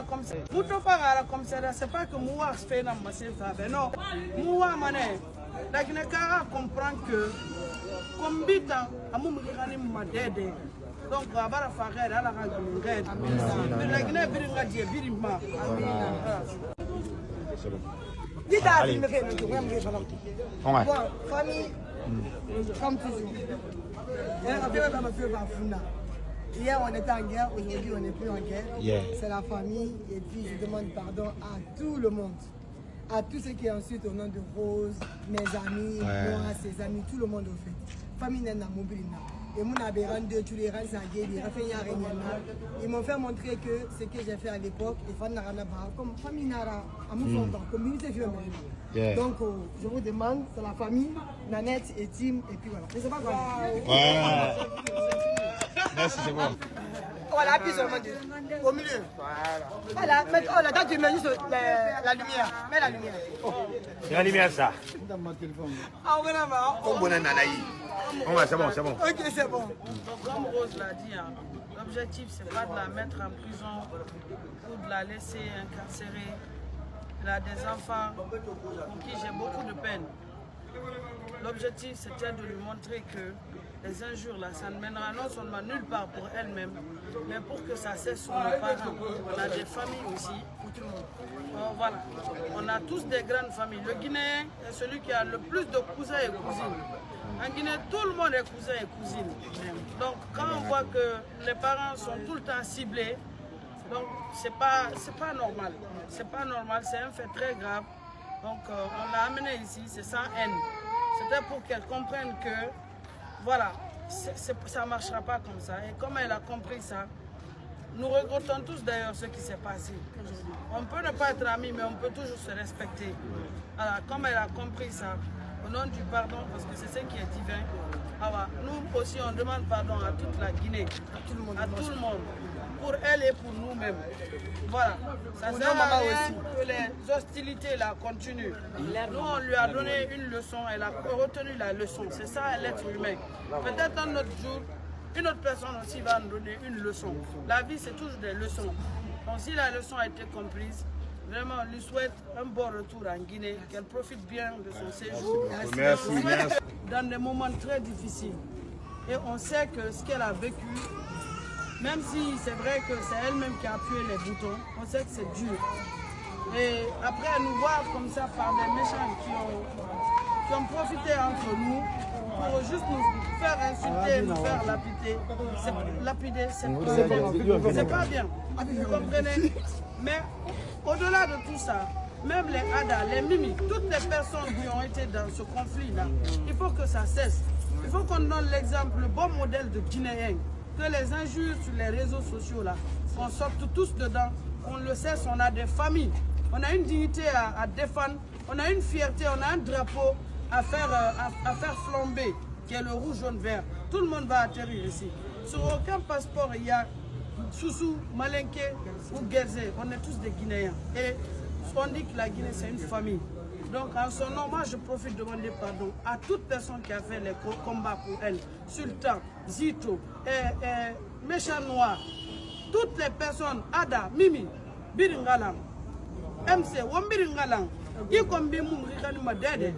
comme ça, c'est pas que moi je fais dans ma série, non. Moi, mané, la Guinée comprend que, comme bitan, à mon m'a d'aide. Donc, on va faire la règle. La Guinée, birima. C'est bon. Dites à famille, comme toujours. Hier on était en guerre, aujourd'hui on n'est plus en guerre. C'est la famille et puis je demande pardon à tout le monde. À tous ceux qui ensuite au nom de Rose, mes amis, Nora, ses amis, tout le monde au fait. Famille n'est pas mobile. Et mon aberrant de tous les rangs ils m'ont fait montrer que ce que j'ai fait à l'époque, comme famille Nara, à mon communauté violente. Donc je vous demande, c'est la famille, Nanette et Tim, et puis voilà. Mais c'est pas grave. Merci, c'est bon. Voilà, appuie seulement au milieu. Voilà, mais oh là, tu mets juste la lumière. Mets la lumière. C'est la lumière, ça. Ah, on va Oh, bon, c'est bon, c'est bon. Ok, c'est bon. Donc, comme Rose l'a dit, l'objectif, c'est pas de la mettre en prison ou de la laisser incarcérée. Elle a des enfants pour qui j'ai beaucoup de peine. L'objectif, c'était de lui montrer que les injures, là, ça ne mènera non seulement nulle part pour elle-même, mais pour que ça cesse sur nos parents. On a des familles aussi, pour tout le monde. Voilà. On a tous des grandes familles. Le Guinéen est celui qui a le plus de cousins et cousines. En Guinée, tout le monde est cousin et cousine. Donc, quand on voit que les parents sont tout le temps ciblés, donc c'est pas normal. C'est pas normal, c'est un fait très grave. Donc, on l'a amené ici, c'est sans haine. C'était pour qu'elle comprenne que, voilà, ça ne marchera pas comme ça. Et comme elle a compris ça, nous regrettons tous d'ailleurs ce qui s'est passé. On peut ne pas être amis, mais on peut toujours se respecter. Voilà, comme elle a compris ça, au nom du pardon, parce que c'est ce qui est divin, alors, nous aussi on demande pardon à toute la Guinée, à tout le monde, pour elle et pour nous-mêmes. Voilà, ça sert à rien que les hostilités là continuent. Nous on lui a donné une leçon, elle a retenu la leçon, c'est ça l'être humain. Peut-être un autre jour, une autre personne aussi va nous donner une leçon. La vie c'est toujours des leçons. Donc si la leçon a été comprise, vraiment, on lui souhaite un bon retour en Guinée, qu'elle profite bien de son séjour. Merci. Dans des moments très difficiles. Et on sait que ce qu'elle a vécu, même si c'est vrai que c'est elle-même qui a appuyé les boutons, on sait que c'est dur. Et après, elle nous voit comme ça par des méchants qui ont profité entre nous pour juste nous faire insulter, nous faire lapider. C'est pas bien. Vous comprenez? Mais au-delà de tout ça, même les Ada, les Mimi, toutes les personnes qui ont été dans ce conflit-là, il faut que ça cesse. Il faut qu'on donne l'exemple, le bon modèle de Guinéen, que les injures sur les réseaux sociaux, là, on sorte tous dedans, on le cesse, on a des familles, on a une dignité à défendre, on a une fierté, on a un drapeau à faire flamber, qui est le rouge, jaune, vert. Tout le monde va atterrir ici. Sur aucun passeport, il y a Soussou, Malinké ou Guérzé, on est tous des Guinéens. Et on dit que la Guinée, c'est une famille. Donc, en son nom, moi, je profite de demander pardon à toute personne qui a fait les combats pour elle. Sultan, Zito, Méchant Noir, toutes les personnes, Ada, Mimi, Biringalang, MC, Wambiringalang, y compris Moumrikani Madede.